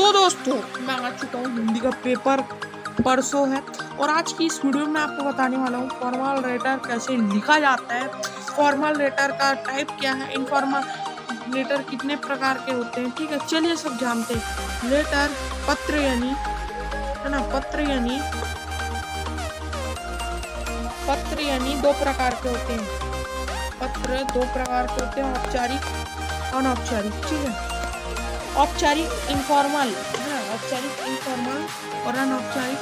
तो दोस्तों मैं आ चुका हूँ, हिंदी का पेपर परसों है और आज की इस वीडियो में आपको बताने वाला हूँ फॉर्मल लेटर कैसे लिखा जाता है, फॉर्मल लेटर का टाइप क्या है, इनफॉर्मल लेटर कितने प्रकार के होते हैं। ठीक है, चलिए सब जानते हैं। लेटर पत्र यानी है ना, पत्र यानी दो प्रकार के होते हैं। पत्र दो प्रकार के होते हैं, औपचारिक अनौपचारिक। ठीक है, औपचारिक इनफॉर्मल है ना, औपचारिक इनफॉर्मल और अनौपचारिक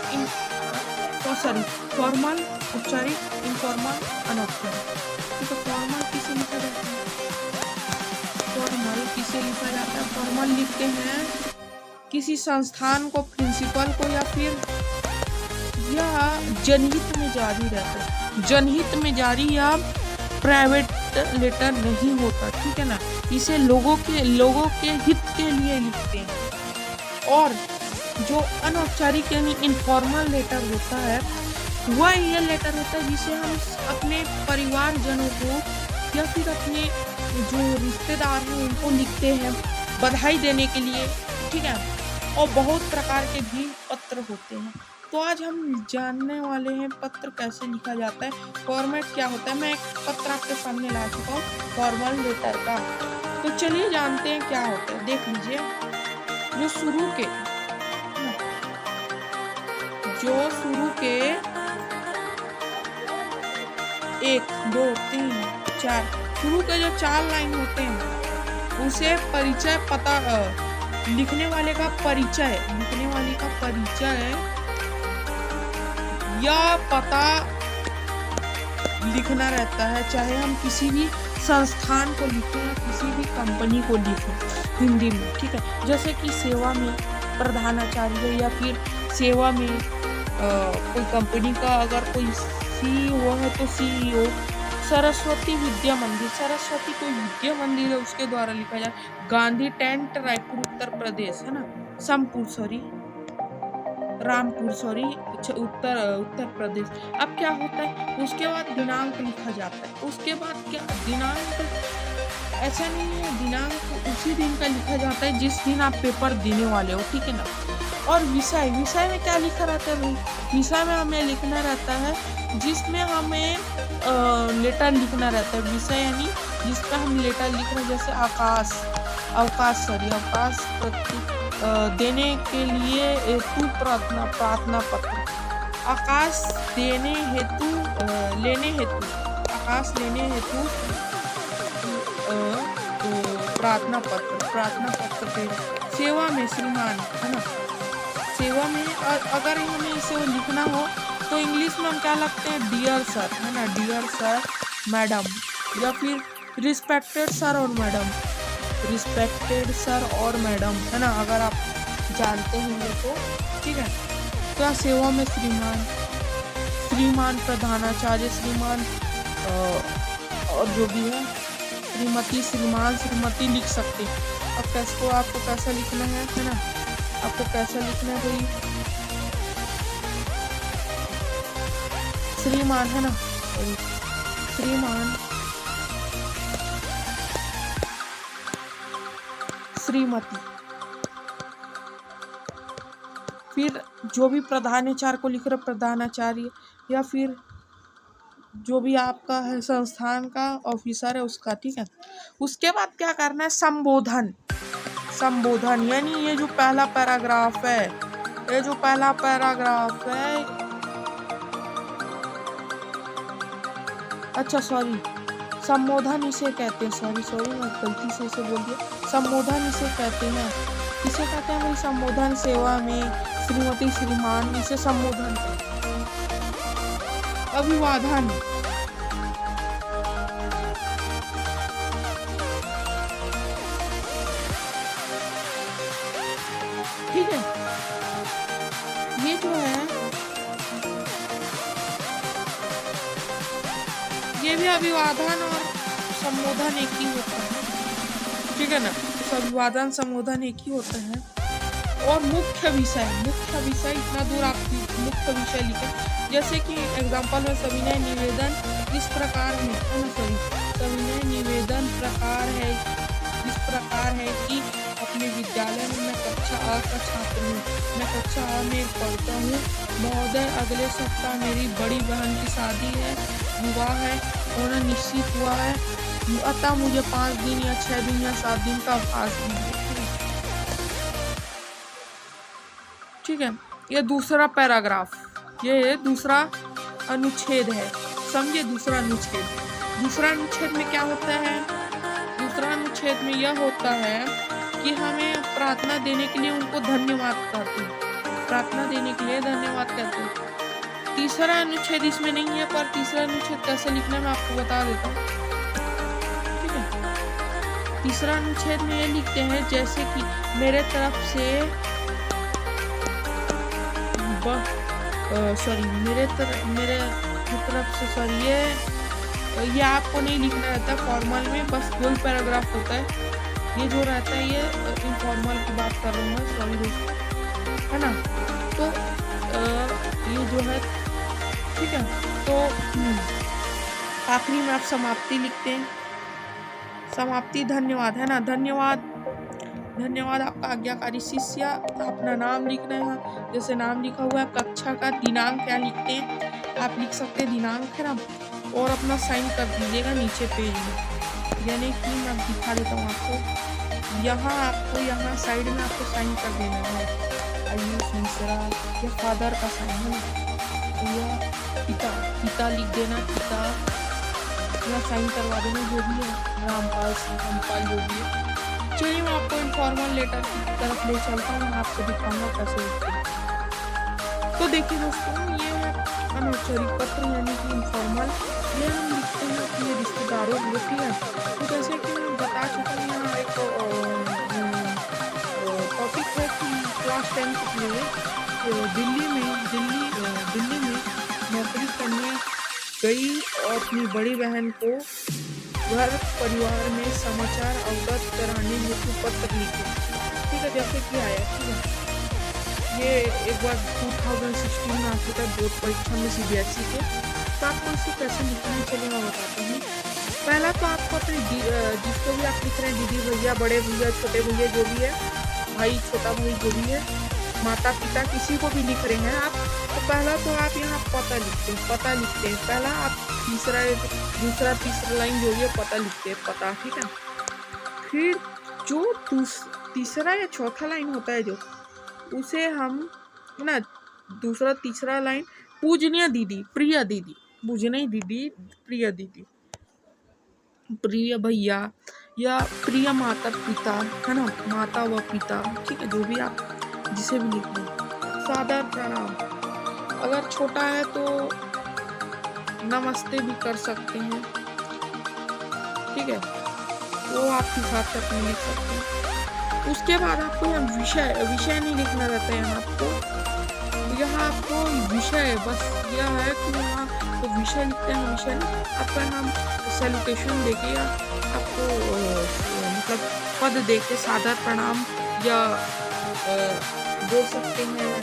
फॉर्मल, औपचारिक इनफॉर्मल अनौपचारिक। ठीक है, फॉर्मल किसे लिखा जाता है? फॉर्मल लिखते हैं किसी संस्थान को, प्रिंसिपल को, या फिर यह जनहित में जारी रहता है, जनहित में जारी या प्राइवेट लेटर नहीं होता। ठीक है ना, इसे लोगों के हित के लिए लिखते हैं। और जो अनौपचारिक यानी इनफॉर्मल लेटर होता है वह यह लेटर होता है जिसे हम अपने परिवारजनों को या फिर अपने जो रिश्तेदार हैं उनको लिखते हैं बधाई देने के लिए। ठीक है, और बहुत प्रकार के भी पत्र होते हैं। तो आज हम जानने वाले हैं पत्र कैसे लिखा जाता है, फॉर्मेट क्या होता है। मैं एक पत्र आपके सामने ला चुका हूँ फॉर्मल लेटर का, तो चलिए जानते हैं क्या होता है। देख लीजिए, जो शुरू के 1 2 3 4 शुरू के जो 4 लाइन होते हैं उसे परिचय पता लिखने वाले का परिचय या पता लिखना रहता है। चाहे हम किसी भी संस्थान को लिखें या किसी भी कंपनी को लिखें हिंदी में। ठीक है, जैसे कि सेवा में प्रधानाचार्य या फिर सेवा में कोई कंपनी का अगर कोई CEO है तो CEO। सरस्वती विद्या मंदिर, सरस्वती कोई विद्या मंदिर है उसके द्वारा लिखा जाए। गांधी टेंट, रायपुर उत्तर प्रदेश है ना, रामपुर उत्तर प्रदेश। अब क्या होता है, उसके बाद दिनांक लिखा जाता है। उसके बाद क्या, दिनांक ऐसा नहीं है, दिनांक उसी दिन का लिखा जाता है जिस दिन आप पेपर देने वाले हो। ठीक है ना, और विषय में क्या लिखा रहता है भाई? विषय में हमें लिखना रहता है जिसमें हमें लेटर लिखना रहता है। विषय यानी जिसका हम लेटर लिख रहे हैं, जैसे अवकाश देने के लिए हेतु प्रार्थना पत्र, आकाश लेने हेतु प्रार्थना पत्र पे। सेवा में श्रीमान है ना, सेवा में अगर हमें इसे लिखना हो तो इंग्लिश में हम क्या लगते हैं, डियर सर है ना, डियर सर मैडम, या फिर रिस्पेक्टेड सर और मैडम है ना, अगर आप जानते होंगे तो। ठीक है, तो सेवा में श्रीमान प्रधानाचार्य, श्रीमान और जो भी है श्रीमती, श्रीमती लिख सकते हैं। अब आपको कैसा लिखना है ना, आपको कैसा लिखना है भाई? श्रीमान है ना, श्रीमान, श्रीमती। फिर जो भी प्रधानाचार्य को लिख रहे, प्रधानाचार्य, या फिर जो भी आपका है संस्थान का ऑफिसर है उसका। ठीक है, उसके बाद क्या करना है, संबोधन यानी ये जो पहला पैराग्राफ है, अच्छा सॉरी, संबोधन इसे कहते हैं, सॉरी मैं गलती से इसे बोल दिया। संबोधन इसे कहते हैं भाई, संबोधन। सेवा में श्रीमती, श्रीमान, इसे संबोधन कहते हैं। अभिवादन, ठीक है, ये जो है ये भी अभिवादन और संबोधन एक ही होता है। ठीक है ना, तो अभिवादन संबोधन एक ही होता है। और मुख्य विषय इतना दूर आप मुख्य विषय लिखें। जैसे कि एग्जाम्पल में सविनय निवेदन इस प्रकार है, सविनय निवेदन इस प्रकार है कि अपने विद्यालय में मैं कक्षा कक्षा आ का छात्र हूँ। मैं कक्षा आ में पढ़ता हूँ। महोदय, अगले सप्ताह मेरी बड़ी बहन की शादी है, विवाह है, होना निश्चित हुआ है, अतः मुझे 5 दिन या 6 दिन या 7 दिन का अवकाश दीजिए। ठीक है, ये दूसरा पैराग्राफ, ये दूसरा अनुच्छेद है। समझे दूसरा अनुच्छेद। दूसरा अनुच्छेद में क्या होता है? दूसरा अनुच्छेद में यह होता है कि हमें प्रार्थना देने के लिए उनको धन्यवाद कहते हैं। प्रार्थना देने के लिए धन्यवाद कहते हैं। तीसरा अनुच्छेद इसमें नहीं है, पर तीसरा अनुच्छेद कैसे लिखना है मैं आपको बता देता हूँ। ठीक है, तीसरा अनुच्छेद में ये लिखते हैं जैसे कि मेरे तरफ से मेरे तरफ से सॉरी, ये आपको नहीं लिखना रहता फॉर्मल में, बस 2 पैराग्राफ होता है। ये जो रहता है ये इनफॉर्मल की बात कर रहा हूँ मैं, सॉरी दोस्तों, है ना। तो ये जो है, ठीक है, तो आखिरी में आप समाप्ति लिखते हैं। समाप्ति धन्यवाद, है ना। धन्यवाद आपका आज्ञाकारी शिष्य। अपना नाम लिखना है, जैसे नाम लिखा हुआ है, कक्षा का दिनांक क्या लिखते हैं आप लिख सकते हैं, दिनांक, है ना, और अपना साइन कर दीजिएगा नीचे पेज में। यानी कि मैं दिखा देता हूँ आपको, यहाँ आपको यहाँ साइड में आपको साइन कर देना है। आयुष मिश्रा, ये फादर का साइन है ना, यह पिता लिख देना, पिता, यह साइन करवा देना, जो भी है, रामपाल जो भी है। चलिए मैं आपको इनफॉर्मल लेटर की तरफ ले चलता हूँ, आपको दिखाऊंगा कैसे लिखते हैं। तो देखिए दोस्तों, ये है अनौपचारिक पत्र यानी कि इनफॉर्मल। ये हम लिखते हैं अपने रिश्तेदारों को, ठीक है। तो जैसे कि मैं बता चुका हूँ, यहाँ एक टॉपिक है कि क्लास 10 के लिए दिल्ली में नौकरी करने गई और अपनी बड़ी बहन को घर परिवार में समाचार अवगत कराने हेतु पत्र लिखे। ठीक है, जैसे कि आया, ठीक है। ये एक बार 2016 में आ चुका है बोर्ड परीक्षा में CBSE के। तो आपको इसे कैसे लिखना है चलिए मैं बताती हूँ। पहला तो आपको अपने जिसको भी आप लिख रहे हैं, दीदी भैया, बड़े भैया, छोटे भैया, जो भी है, भाई, छोटा भाई, जो भी है, माता पिता, किसी को भी लिख रहे हैं आप, तो पहला तो आप यहाँ पता लिखते हैं। पहला आप दूसरा तीसरा लाइन जो है पता लिखते हैं, पता, ठीक है। फिर जो तीसरा या चौथा लाइन होता है जो, उसे हम ना दूसरा तीसरा लाइन पूजनीय दीदी, प्रिय दीदी, पूजनीय दीदी, प्रिय दीदी, प्रिय भैया या प्रिय माता पिता, है ना, माता व पिता, ठीक है, जो भी आप जिसे भी लिख लें। सादर प्रणाम, अगर छोटा है तो नमस्ते भी कर सकते हैं, ठीक है, वो आप हिसाब से अपने लिख सकते हैं। उसके बाद आपको यहाँ विषय नहीं लिखना रहता है, यहाँ आपको विषय, बस यह है कि यहाँ तो विषय लिखते हैं, विषय आपका नाम सैल्यूटेशन देके या आपको मतलब पद देके सादर प्रणाम या बोल सकते हैं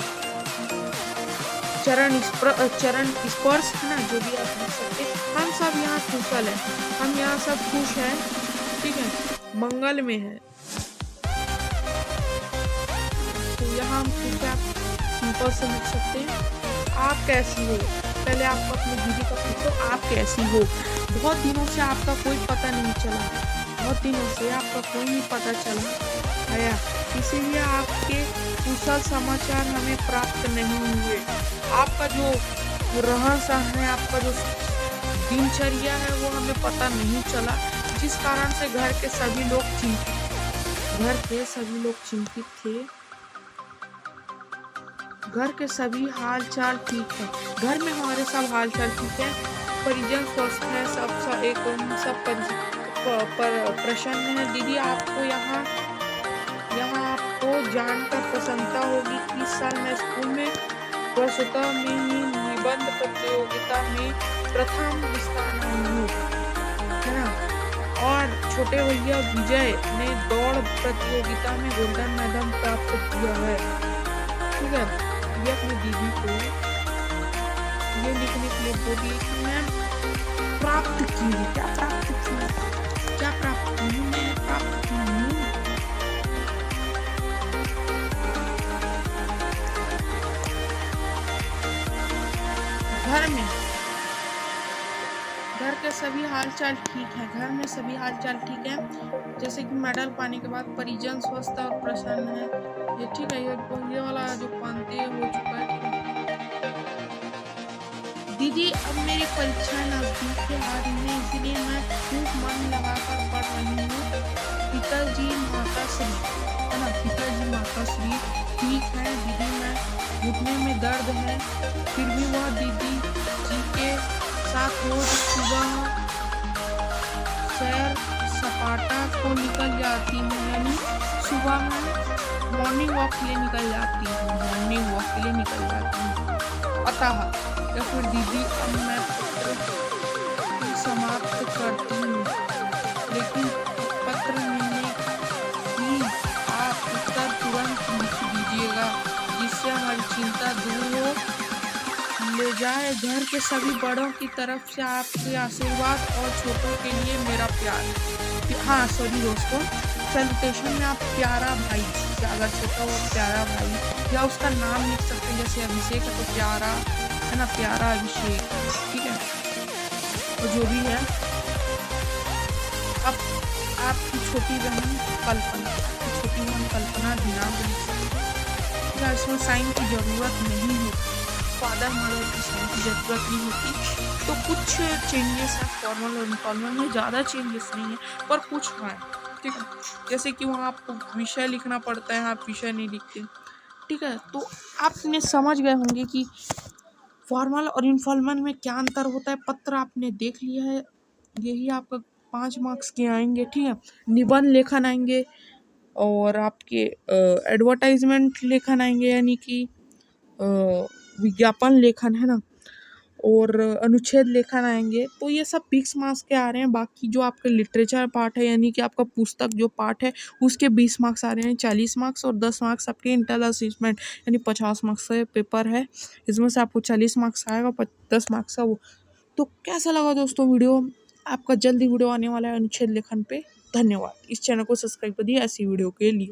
चरण स्पर्श, है ना, जो भी आप लिख सकते हैं। हम सब यहाँ कुशल हैं, हम यहाँ सब खुश हैं, ठीक है, मंगल में है। तो यहाँ हम खुश हैं, सिंपल से लिख सकते हैं। आप कैसी हो, पहले आप अपनी दीदी का पूछो आप कैसी हो। बहुत दिनों से आपका कोई पता नहीं चला, बहुत दिनों से आपका कोई नहीं पता चला आया, इसीलिए आपके कुशल समाचार हमें प्राप्त नहीं हुए। आपका जो रहन सहन है, आपका जो दिनचर्या है, वो हमें पता नहीं चला, जिस कारण से घर के सभी लोग चिंतित थे। घर के सभी हाल चाल ठीक है, घर में हमारे सब हाल चाल ठीक है, परिजन स्वस्थ है, सब प्रसन्न है। दीदी आपको यहाँ आपको जानकर प्रसन्नता होगी कि इस साल मैं स्कूल में वस्तुतः में ही निबंध प्रतियोगिता में प्रथम स्थान आई हूँ, है ना। और छोटे भैया विजय ने दौड़ प्रतियोगिता में गोल्डन मेडल प्राप्त किया है, ठीक है। ये अपनी दीदी को ये लिखने के लिए बोली कि मैं प्राप्त की, क्या प्राप्त की, मैं प्राप्त की हूँ। घर में घर के सभी हालचाल ठीक है। घर में सभी हालचाल ठीक है, जैसे कि मेडल पाने के बाद परिजन स्वस्थ और प्रसन्न है। ये ठीक है, ये वाला जो पानते हो चुका है, ठीक है। दीदी अब मेरी परीक्षा नजदीक के आ रही है, इसलिए मैं खूब मन लगाकर पढ़ रही हूँ। पिताजी माताश्री, है ना, पिताजी माताश्री ठीक है दीदी, मैं घुटने में दर्द है, फिर भी वह दीदी जी के साथ रोज सुबह सैर सपाटा को निकल जाती हूँ, यानी सुबह में मॉर्निंग वॉक के लिए निकल जाती हूँ, मॉर्निंग वॉक के लिए निकल जाती हूँ। अतः या फिर दीदी अब मैं पत्र समाप्त करती हूँ, लेकिन पत्र मिलने की आप उत्तर तुरंत लिख दीजिएगा, जिससे हमारी चिंता दूर हो। ले जाए घर के सभी बड़ों की तरफ से आपके आशीर्वाद और छोटों के लिए मेरा प्यार। हाँ सॉरी दोस्तों, सैल्यूटेशन में आप प्यारा भाई, अगर छोटा हो प्यारा भाई, या उसका नाम लिख सकते हैं, जैसे अभिषेक है तो प्यारा, है ना, प्यारा अभिषेक, ठीक है। तो जो भी है, अब आपकी छोटी बहन कल्पना दिनांक लिख सकते हैं, या इसमें साइन की जरूरत नहीं होती, फादर मदर की साइन की जरूरत नहीं होती। तो कुछ चेंजेस है फॉर्मल और इनफॉर्मल में, ज़्यादा चेंजेस नहीं है पर कुछ है, ठीक है। जैसे कि वहाँ आपको विषय लिखना पड़ता है, आप विषय नहीं लिखते, ठीक है। तो आपने समझ गए होंगे कि फॉर्मल और इनफॉर्मल में क्या अंतर होता है। पत्र आपने देख लिया है, यही आपका 5 मार्क्स के आएंगे, ठीक है। निबंध लेखन आएंगे, और आपके एडवर्टाइजमेंट लेखन आएंगे, यानी कि विज्ञापन लेखन, है ना, और अनुच्छेद लेखन आएंगे। तो ये सब 20 मार्क्स के आ रहे हैं। बाकी जो आपका लिटरेचर पार्ट है, यानी कि आपका पुस्तक जो पार्ट है, उसके 20 मार्क्स आ रहे हैं, 40 मार्क्स, और 10 मार्क्स आपके इंटरनल असेसमेंट, यानी 50 मार्क्स का पेपर है, इसमें से आपको 40 मार्क्स आएगा, 10 मार्क्स का वो। तो कैसा लगा दोस्तों वीडियो? आपका जल्दी वीडियो आने वाला है अनुच्छेद लेखन पे। धन्यवाद। इस चैनल को सब्सक्राइब कर दिए ऐसी वीडियो के लिए।